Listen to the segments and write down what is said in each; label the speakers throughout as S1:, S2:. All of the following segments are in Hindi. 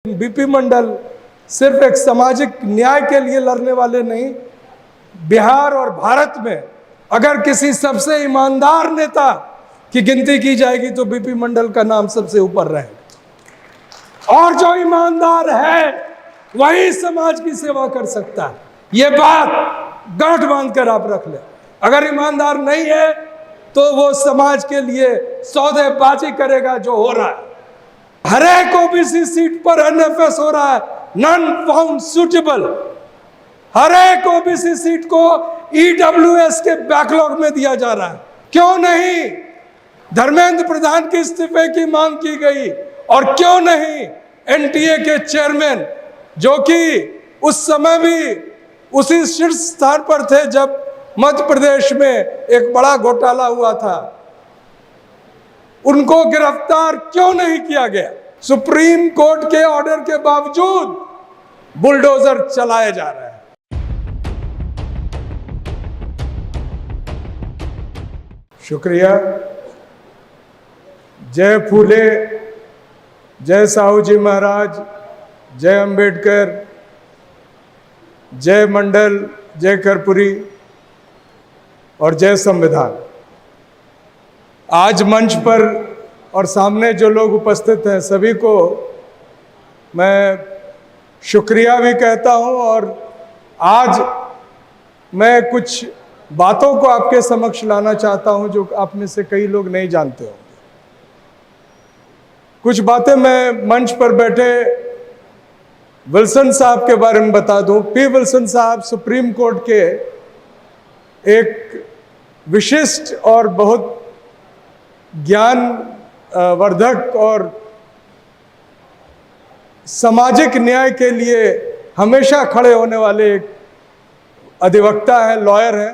S1: बीपी मंडल सिर्फ एक सामाजिक न्याय के लिए लड़ने वाले नहीं, बिहार और भारत में अगर किसी सबसे ईमानदार नेता की गिनती की जाएगी तो बीपी मंडल का नाम सबसे ऊपर रहेगा। और जो ईमानदार है वही समाज की सेवा कर सकता है। ये बात गांठ बांधकर आप रख ले। अगर ईमानदार नहीं है तो वो समाज के लिए सौदेबाजी करेगा जो हो रहा है। हर एक ओबीसी सीट पर एनएफएस हो रहा है, नॉन फाउंड सुटेबल। हर एक ओबीसी सीट को ईडब्ल्यूएस के बैकलॉग में दिया जा रहा है। क्यों नहीं धर्मेंद्र प्रधान के इस्तीफे की मांग की गई, और क्यों नहीं एनटीए के चेयरमैन जो कि उस समय भी उसी शीर्ष स्थान पर थे जब मध्य प्रदेश में एक बड़ा घोटाला हुआ था, उनको गिरफ्तार क्यों नहीं किया गया? सुप्रीम कोर्ट के ऑर्डर के बावजूद बुलडोजर चलाए जा रहे हैं। शुक्रिया। जय फूले, जय साहू जी महाराज, जय अंबेडकर, जय मंडल, जय कर्पूरी और जय संविधान। आज मंच पर और सामने जो लोग उपस्थित हैं सभी को मैं शुक्रिया भी कहता हूं, और आज मैं कुछ बातों को आपके समक्ष लाना चाहता हूं जो आप में से कई लोग नहीं जानते होंगे। कुछ बातें मैं मंच पर बैठे विल्सन साहब के बारे में बता दूं। पी विल्सन साहब सुप्रीम कोर्ट के एक विशिष्ट और बहुत ज्ञान वर्धक और सामाजिक न्याय के लिए हमेशा खड़े होने वाले एक अधिवक्ता है, लॉयर है।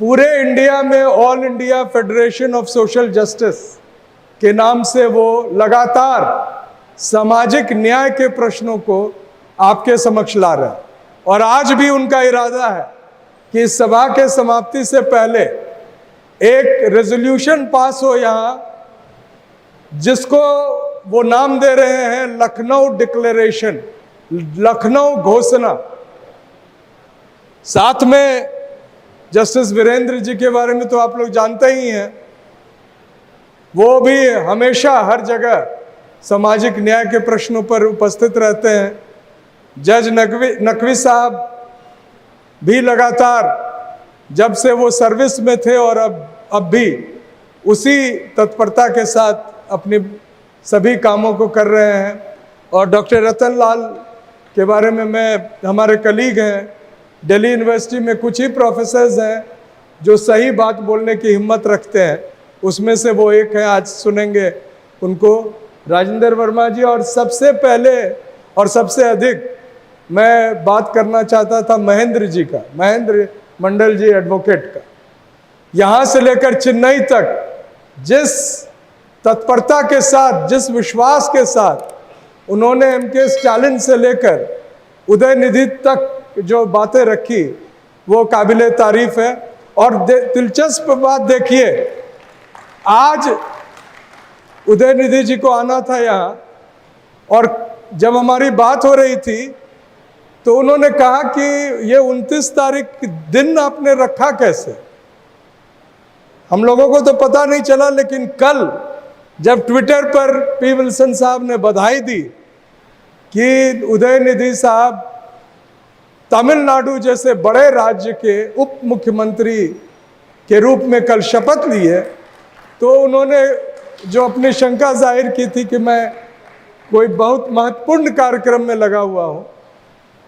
S1: पूरे इंडिया में all India federation of social justice के नाम से वो लगातार सामाजिक न्याय के प्रश्नों को आपके समक्ष ला रहे हैं, और आज भी उनका इरादा है कि इस सभा के समाप्ति से पहले एक रेजोल्यूशन पास हो यहाँ, जिसको वो नाम दे रहे हैं लखनऊ डिक्लेरेशन, लखनऊ घोषणा। साथ में जस्टिस वीरेंद्र जी के बारे में तो आप लोग जानते ही हैं, वो भी हमेशा हर जगह सामाजिक न्याय के प्रश्नों पर उपस्थित रहते हैं। जज नकवी साहब भी लगातार जब से वो सर्विस में थे और अब भी उसी तत्परता के साथ अपनी सभी कामों को कर रहे हैं। और डॉक्टर रतन लाल के बारे में हमारे कलीग हैं दिल्ली यूनिवर्सिटी में, कुछ ही प्रोफेसर्स हैं जो सही बात बोलने की हिम्मत रखते हैं, उसमें से वो एक है। आज सुनेंगे उनको, राजेंद्र वर्मा जी। और सबसे पहले और सबसे अधिक मैं बात करना चाहता था महेंद्र जी का, महेंद्र मंडल जी एडवोकेट का। यहाँ से लेकर चेन्नई तक जिस तत्परता के साथ, जिस विश्वास के साथ उन्होंने एमके स्टालिन से लेकर उदयनिधि तक जो बातें रखी वो काबिले तारीफ है। और दिलचस्प बात देखिए, आज उदयनिधि जी को आना था यहाँ, और जब हमारी बात हो रही थी तो उन्होंने कहा कि ये 29 तारीख दिन आपने रखा कैसे? हम लोगों को तो पता नहीं चला, लेकिन कल जब ट्विटर पर पी विल्सन साहब ने बधाई दी कि उदयनिधि साहब तमिलनाडु जैसे बड़े राज्य के उप मुख्यमंत्री के रूप में कल शपथ ली है, तो उन्होंने जो अपनी शंका जाहिर की थी कि मैं कोई बहुत महत्वपूर्ण कार्यक्रम में लगा हुआ हूँ,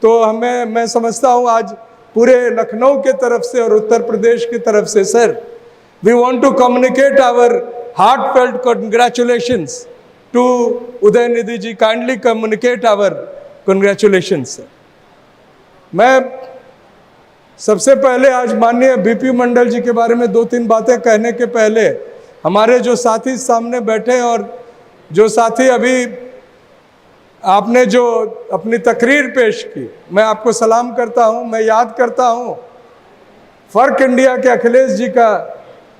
S1: तो मैं समझता हूँ आज पूरे लखनऊ के तरफ से और उत्तर प्रदेश की तरफ से, sir, we want to communicate our heartfelt congratulations to Udhayanidhi ji. Kindly communicate our congratulations. मैं सबसे पहले आज माननीय बीपी मंडल जी के बारे में 2-3 बातें कहने के पहले हमारे जो साथी सामने बैठे हैं और जो साथी अभी आपने जो अपनी तकरीर पेश की, मैं आपको सलाम करता हूं। मैं याद करता हूं फर्क इंडिया के अखिलेश जी का,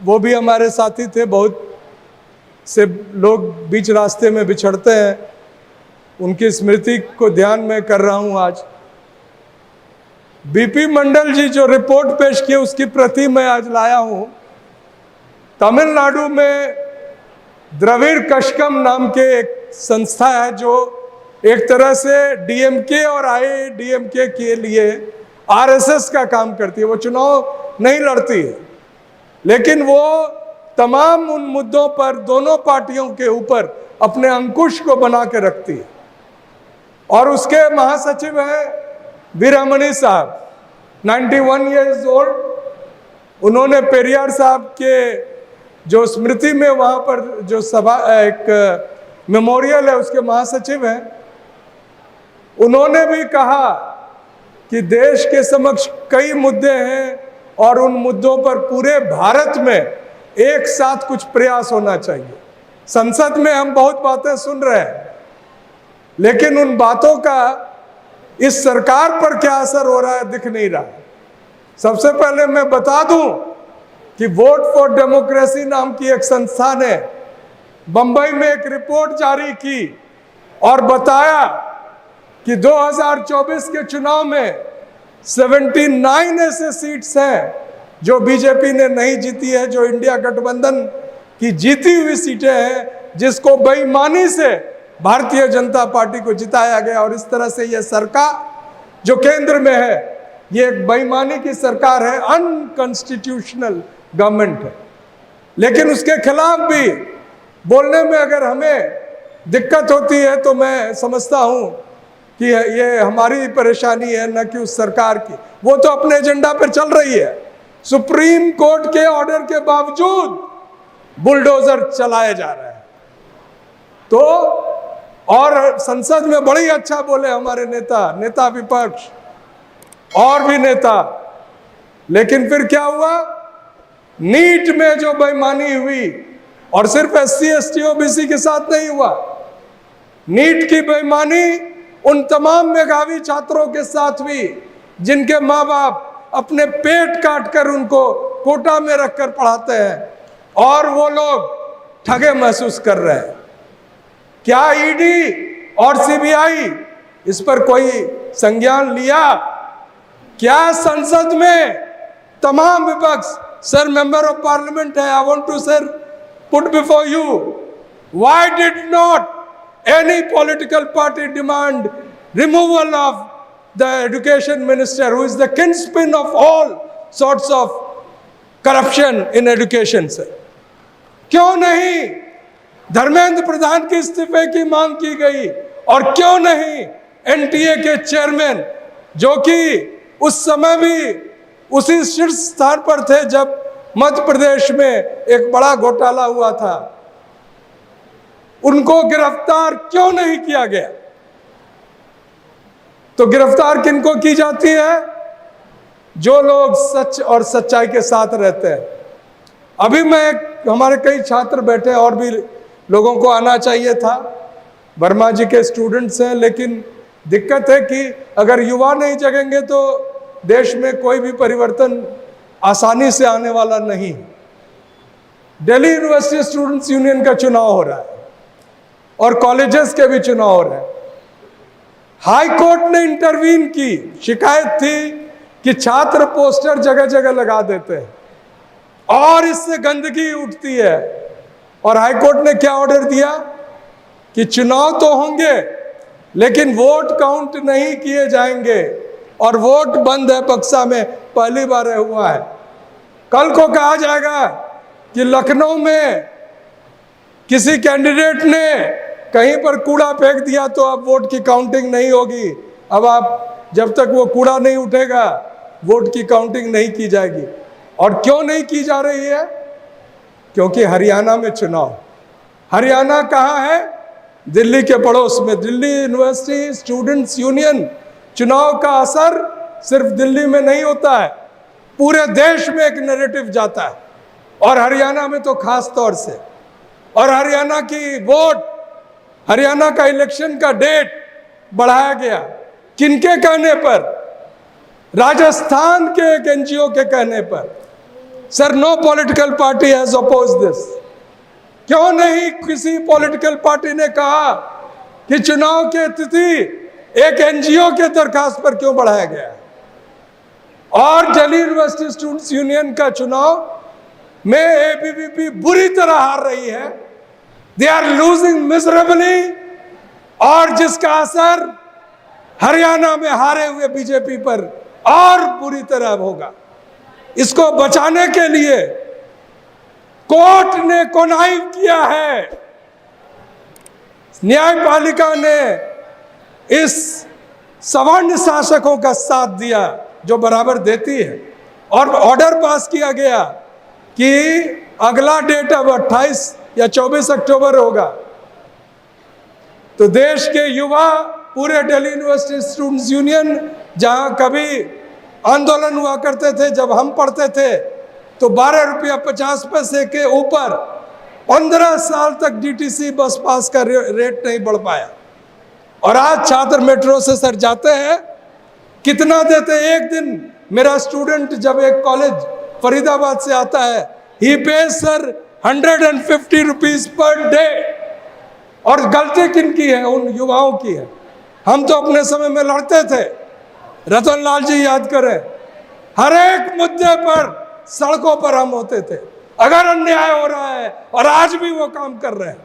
S1: वो भी हमारे साथी थे। बहुत से लोग बीच रास्ते में बिछड़ते हैं, उनकी स्मृति को ध्यान में कर रहा हूं आज। बीपी मंडल जी जो रिपोर्ट पेश की उसकी प्रति मैं आज लाया हूं। तमिलनाडु में द्रविड़ कशकम नाम के एक संस्था है जो एक तरह से डीएमके और आईडीएमके के लिए आरएसएस का काम करती है। वो चुनाव नहीं लड़ती है, लेकिन वो तमाम उन मुद्दों पर दोनों पार्टियों के ऊपर अपने अंकुश को बना के रखती है। और उसके महासचिव हैं वीरामणि साहब, 91 ईयर्स ओल्ड। उन्होंने पेरियार साहब के जो स्मृति में वहाँ पर जो सभा एक मेमोरियल है उसके महासचिव हैं। उन्होंने भी कहा कि देश के समक्ष कई मुद्दे हैं और उन मुद्दों पर पूरे भारत में एक साथ कुछ प्रयास होना चाहिए। संसद में हम बहुत बातें सुन रहे हैं, लेकिन उन बातों का इस सरकार पर क्या असर हो रहा है दिख नहीं रहा। सबसे पहले मैं बता दूं कि वोट फॉर डेमोक्रेसी नाम की एक संस्था ने बंबई में एक रिपोर्ट जारी की और बताया कि 2024 के चुनाव में 79 ऐसे सीट्स हैं जो बीजेपी ने नहीं जीती है, जो इंडिया गठबंधन की जीती हुई सीटें हैं, जिसको बेईमानी से भारतीय जनता पार्टी को जिताया गया। और इस तरह से यह सरकार जो केंद्र में है ये एक बेईमानी की सरकार है, अनकॉन्स्टिट्यूशनल गवर्नमेंट है। लेकिन उसके खिलाफ भी बोलने में अगर हमें दिक्कत होती है तो मैं समझता हूं कि ये हमारी परेशानी है, न कि उस सरकार की। वो तो अपने एजेंडा पर चल रही है। सुप्रीम कोर्ट के ऑर्डर के बावजूद बुलडोजर चलाए जा रहे हैं। तो और संसद में बड़ी अच्छा बोले हमारे नेता विपक्ष और भी नेता, लेकिन फिर क्या हुआ? नीट में जो बेईमानी हुई, और सिर्फ एससी एसटी ओबीसी के साथ नहीं हुआ, नीट की बेईमानी उन तमाम मेधावी छात्रों के साथ हुई जिनके माँ बाप अपने पेट काट कर उनको कोटा में रखकर पढ़ाते हैं, और वो लोग ठगे महसूस कर रहे हैं। क्या ईडी और सीबीआई इस पर कोई संज्ञान लिया? क्या संसद में तमाम विपक्ष, सर मेंबर ऑफ पार्लियामेंट है, I want to sir put before you, why did not any political party demand removal of the education minister, who is the kingpin of all sorts of corruption in education? sir, क्यों नहीं धर्मेंद्र प्रधान के इस्तीफे की मांग की गई? और क्यों नहीं एनटीए के चेयरमैन, जो कि उस समय भी उसी शीर्ष स्थान पर थे जब मध्य प्रदेश में एक बड़ा घोटाला हुआ था, उनको गिरफ्तार क्यों नहीं किया गया? तो गिरफ्तार किनको की जाती है? जो लोग सच और सच्चाई के साथ रहते हैं। अभी हमारे कई छात्र बैठे, और भी लोगों को आना चाहिए था, वर्मा जी के स्टूडेंट्स हैं, लेकिन दिक्कत है कि अगर युवा नहीं जगेंगे तो देश में कोई भी परिवर्तन आसानी से आने वाला नहीं। दिल्ली यूनिवर्सिटी स्टूडेंट्स यूनियन का चुनाव हो रहा है और कॉलेजेस के भी चुनाव हो रहे हैं। हाई कोर्ट ने इंटरवीन की। शिकायत थी कि छात्र पोस्टर जगह जगह लगा देते हैं और इससे गंदगी उठती है, और हाई कोर्ट ने क्या ऑर्डर दिया कि चुनाव तो होंगे लेकिन वोट काउंट नहीं किए जाएंगे, और वोट बंद है बक्सा में, पहली बार हुआ है। कल को कहा जाएगा कि लखनऊ में किसी कैंडिडेट ने कहीं पर कूड़ा फेंक दिया तो अब वोट की काउंटिंग नहीं होगी। अब आप जब तक वो कूड़ा नहीं उठेगा वोट की काउंटिंग नहीं की जाएगी। और क्यों नहीं की जा रही है? क्योंकि हरियाणा में चुनाव। हरियाणा कहाँ है? दिल्ली के पड़ोस में। दिल्ली यूनिवर्सिटी स्टूडेंट्स यूनियन चुनाव का असर सिर्फ दिल्ली में नहीं होता है, पूरे देश में एक नैरेटिव जाता है, और हरियाणा में तो खास तौर से। और हरियाणा की वोट, हरियाणा का इलेक्शन का डेट बढ़ाया गया। किनके कहने पर? राजस्थान के एक एनजीओ के कहने पर। Sir, no political party has oppose this. क्यों नहीं किसी पॉलिटिकल पार्टी ने कहा कि चुनाव की तिथि एक एनजीओ के दरखास्त पर क्यों बढ़ाया गया है। और दिल्ली यूनिवर्सिटी स्टूडेंट्स यूनियन का चुनाव में एबीवीपी बुरी तरह हार रही है। दे आर लूजिंग मिजरेबली, और जिसका असर हरियाणा में हारे हुए बीजेपी पर और बुरी तरह होगा। इसको बचाने के लिए कोर्ट ने कॉनाइव किया है, न्यायपालिका ने इस सवर्ण शासकों का साथ दिया जो बराबर देती है, और ऑर्डर पास किया गया कि अगला डेट अब 28 या 24 अक्टूबर होगा। तो देश के युवा, पूरे दिल्ली यूनिवर्सिटी स्टूडेंट्स यूनियन, जहां कभी आंदोलन हुआ करते थे जब हम पढ़ते थे, तो 12 रुपया 50 पैसे के ऊपर 15 साल तक डीटीसी बस पास का रेट नहीं बढ़ पाया। और आज छात्र मेट्रो से सर जाते हैं, कितना देते हैं? एक दिन मेरा स्टूडेंट जब एक कॉलेज फरीदाबाद से आता है, he pays sir 150 rupees per day. और गलती किनकी है? उन युवाओं की है। हम तो अपने समय में लड़ते थे, रतन लाल जी याद करें, हर एक मुद्दे पर सड़कों पर हम होते थे अगर अन्याय हो रहा है, और आज भी वो काम कर रहे हैं।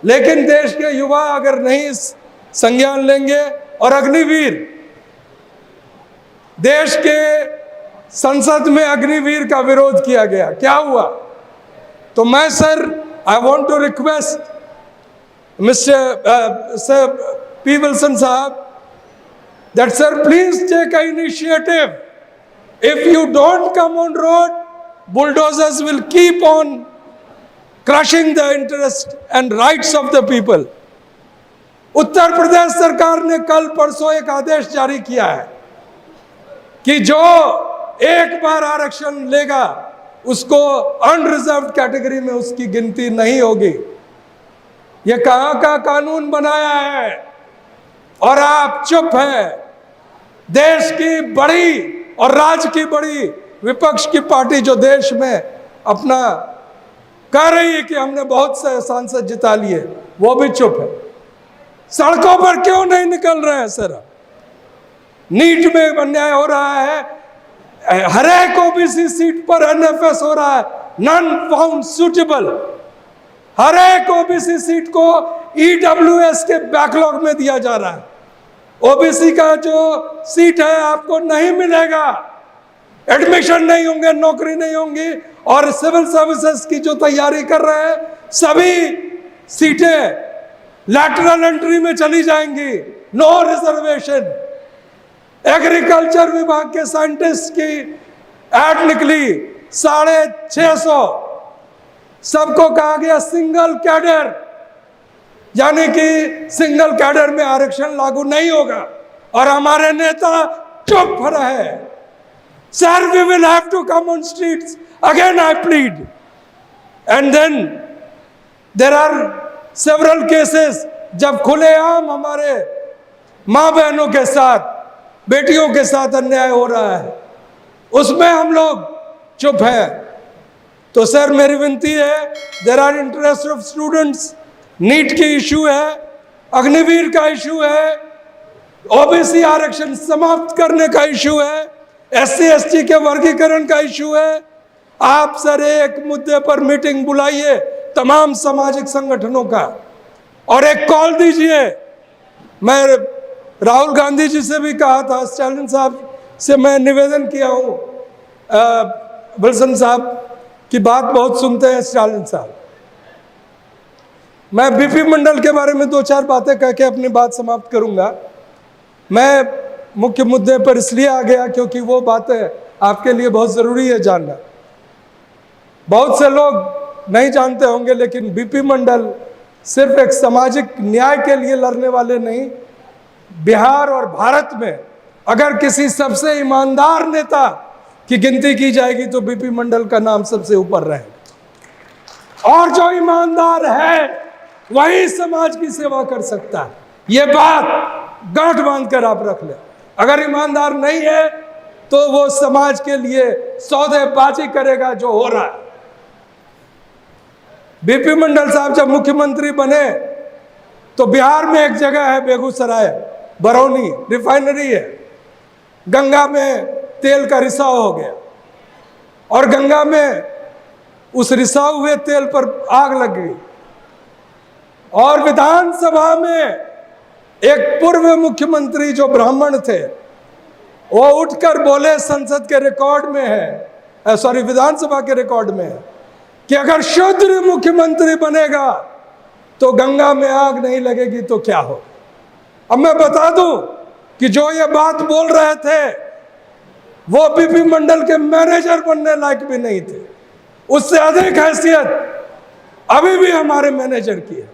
S1: लेकिन देश के युवा अगर नहीं संज्ञान लेंगे, और अग्निवीर, देश के संसद में अग्निवीर का विरोध किया गया, क्या हुआ? तो मैं sir, I want to request mister P Wilson साहब that sir, please take an initiative. If you don't come on road, bulldozers will keep on crushing the interest and rights of the people. Uttar Pradesh सरकार ने कल परसों एक आदेश जारी किया है कि जो एक बार आरक्षण लेगा उसको अनरिजर्व्ड कैटेगरी में उसकी गिनती नहीं होगी। ये कहां का कानून बनाया है? और आप चुप हैं। देश की बड़ी और राज्य की बड़ी विपक्ष की पार्टी जो देश में अपना कह रही है कि हमने बहुत से सांसद जिता लिए, वो भी चुप है। सड़कों पर क्यों नहीं निकल रहे हैं सर? नीट में अन्याय हो रहा है, हर एक ओबीसी सीट पर एनएफएस हो रहा है, नन फाउंड सुटेबल। हर एक ओबीसी सीट को ईडब्ल्यूएस के बैकलॉग में दिया जा रहा है। ओबीसी का जो सीट है आपको नहीं मिलेगा, एडमिशन नहीं होंगे, नौकरी नहीं होंगी। और सिविल सर्विसेज की जो तैयारी कर रहे हैं, सभी सीटें लैटरल एंट्री में चली जाएंगी, नो रिजर्वेशन। एग्रीकल्चर विभाग के साइंटिस्ट की एड निकली, 650, सबको कहा गया सिंगल कैडर, यानी कि सिंगल कैडर में आरक्षण लागू नहीं होगा। और हमारे नेता चुप रहे। Sir, we will have to come on streets again, I plead. And then there are several cases जब खुलेआम हमारे माँ बहनों के साथ, बेटियों के साथ अन्याय हो रहा है, उसमें हम लोग चुप हैं। तो सर, मेरी विनती है, there are interest of students, NEET की इशू है, अग्निवीर का इशू है, ओबीसी आरक्षण समाप्त करने का इशू है, एससी एसटी के वर्गीकरण का इशू है। आप सर एक मुद्दे पर मीटिंग बुलाइए तमाम सामाजिक संगठनों का, और एक कॉल दीजिए। मैं राहुल गांधी जी से भी कहा था, स्टालिन साहब से मैं निवेदन किया हूँ, विल्सन साहब की बात बहुत सुनते हैं स्टालिन साहब। मैं बीपी मंडल के बारे में 2-4 बातें कह के अपनी बात समाप्त करूंगा। मैं मुख्य मुद्दे पर इसलिए आ गया क्योंकि वो बातें आपके लिए बहुत ज़रूरी है जानना। बहुत से लोग नहीं जानते होंगे, लेकिन बीपी मंडल सिर्फ एक सामाजिक न्याय के लिए लड़ने वाले नहीं, बिहार और भारत में अगर किसी सबसे ईमानदार नेता की गिनती की जाएगी तो बीपी मंडल का नाम सबसे ऊपर रहेगा। और जो ईमानदार है वही समाज की सेवा कर सकता है। ये बात गांठ बांधकर आप रख ले। अगर ईमानदार नहीं है तो वो समाज के लिए सौदेबाजी करेगा, जो हो रहा है। बीपी मंडल साहब जब मुख्यमंत्री बने तो बिहार में एक जगह है बेगूसराय, बरौनी रिफाइनरी है, गंगा में तेल का रिसाव हो गया और गंगा में उस रिसाव हुए तेल पर आग लग गई और विधानसभा में एक पूर्व मुख्यमंत्री जो ब्राह्मण थे वो उठकर बोले, संसद के रिकॉर्ड में है, सॉरी विधानसभा के रिकॉर्ड में है कि अगर शूद्र मुख्यमंत्री बनेगा तो गंगा में आग नहीं लगेगी तो क्या हो। अब मैं बता दूं कि जो ये बात बोल रहे थे वो बीपी मंडल के मैनेजर बनने लायक भी नहीं थे, उससे अधिक हैसियत अभी भी हमारे मैनेजर की है,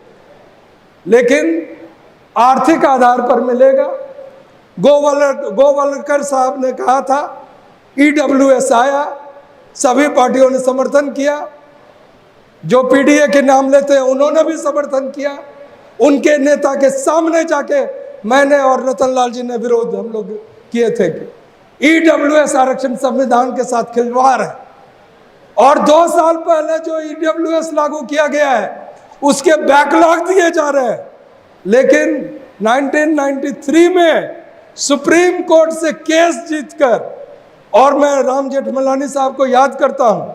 S1: लेकिन आर्थिक आधार पर मिलेगा। गोवलकर साहब ने कहा था, EWS आया, सभी पार्टियों ने समर्थन किया, जो PDA के नाम लेते हैं उन्होंने भी समर्थन किया, उनके नेता के सामने जाके मैंने और रतन लाल जी ने विरोध हम लोग किए थे कि EWS आरक्षण संविधान के साथ खिलवाड़ है और 2 साल पहले जो EWS लागू किया गया है उसके बैकलॉग दिए जा रहे हैं, लेकिन 1993 में सुप्रीम कोर्ट से केस जीतकर, और मैं राम जेठमलानी साहब को याद करता हूं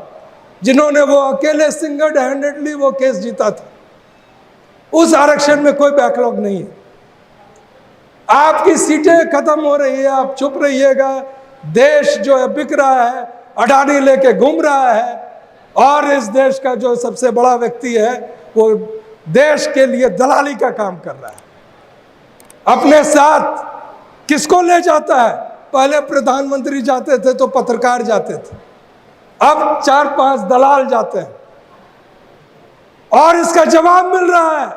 S1: जिन्होंने वो अकेले सिंगल हैंडेडली वो केस जीता था, उस आरक्षण में कोई बैकलॉग नहीं है। आपकी सीटें खत्म हो रही है, आप चुप रहिएगा। देश जो है बिक रहा है, अडानी लेके घूम रहा है और इस देश का जो सबसे बड़ा व्यक्ति है वो देश के लिए दलाली का काम कर रहा है। अपने साथ किसको ले जाता है? पहले प्रधानमंत्री जाते थे तो पत्रकार जाते थे, अब 4-5 दलाल जाते हैं और इसका जवाब मिल रहा है।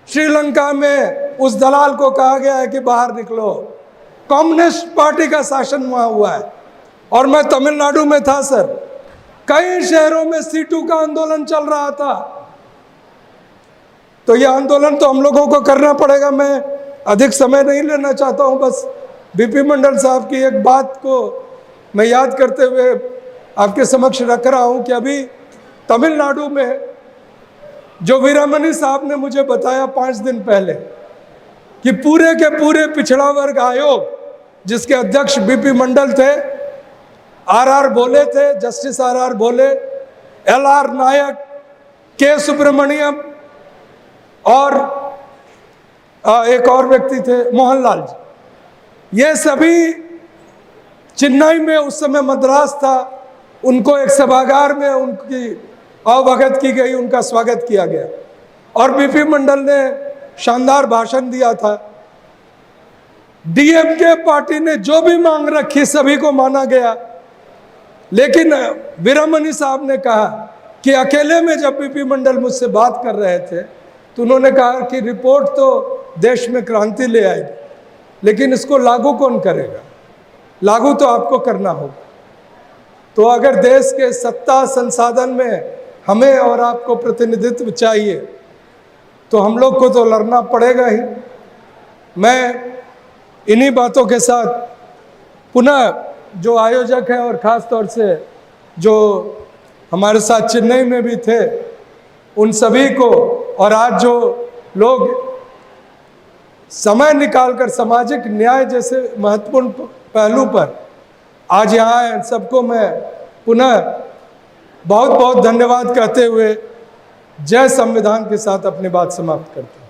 S1: श्रीलंका में उस दलाल को कहा गया है कि बाहर निकलो। कम्युनिस्ट पार्टी का शासन वहां हुआ है और मैं तमिलनाडु में था सर, कई शहरों में C2 का आंदोलन चल रहा था। तो यह आंदोलन तो हम लोगों को करना पड़ेगा। मैं अधिक समय नहीं लेना चाहता हूं, बस बीपी मंडल साहब की एक बात को मैं याद करते हुए आपके समक्ष रख रहा हूं कि अभी तमिलनाडु में जो वीरामणि साहब ने मुझे बताया 5 दिन पहले कि पूरे के पूरे पिछड़ा वर्ग आयोग जिसके अध्यक्ष बीपी मंडल थे, RR भोले थे, जस्टिस RR भोले, LR नायक, के सुब्रमण्यम और एक और व्यक्ति थे मोहनलाल जी, ये सभी चेन्नई में उस समय मद्रास था, उनको एक सभागार में उनकी अवभगत की गई, उनका स्वागत किया गया और बीपी मंडल ने शानदार भाषण दिया था। DMK पार्टी ने जो भी मांग रखी सभी को माना गया, लेकिन वीरामणि साहब ने कहा कि अकेले में जब बीपी मंडल मुझसे बात कर रहे थे तो उन्होंने कहा कि रिपोर्ट तो देश में क्रांति ले आएगी, लेकिन इसको लागू कौन करेगा? लागू तो आपको करना होगा। तो अगर देश के सत्ता संसाधन में हमें और आपको प्रतिनिधित्व चाहिए तो हम लोग को तो लड़ना पड़ेगा ही। मैं इन्हीं बातों के साथ पुनः जो आयोजक है और ख़ास तौर से जो हमारे साथ चेन्नई में भी थे उन सभी को, और आज जो लोग समय निकालकर सामाजिक न्याय जैसे महत्वपूर्ण पहलू पर आज यहाँ आए, सबको मैं पुनः बहुत बहुत धन्यवाद कहते हुए जय संविधान के साथ अपनी बात समाप्त करता हूँ।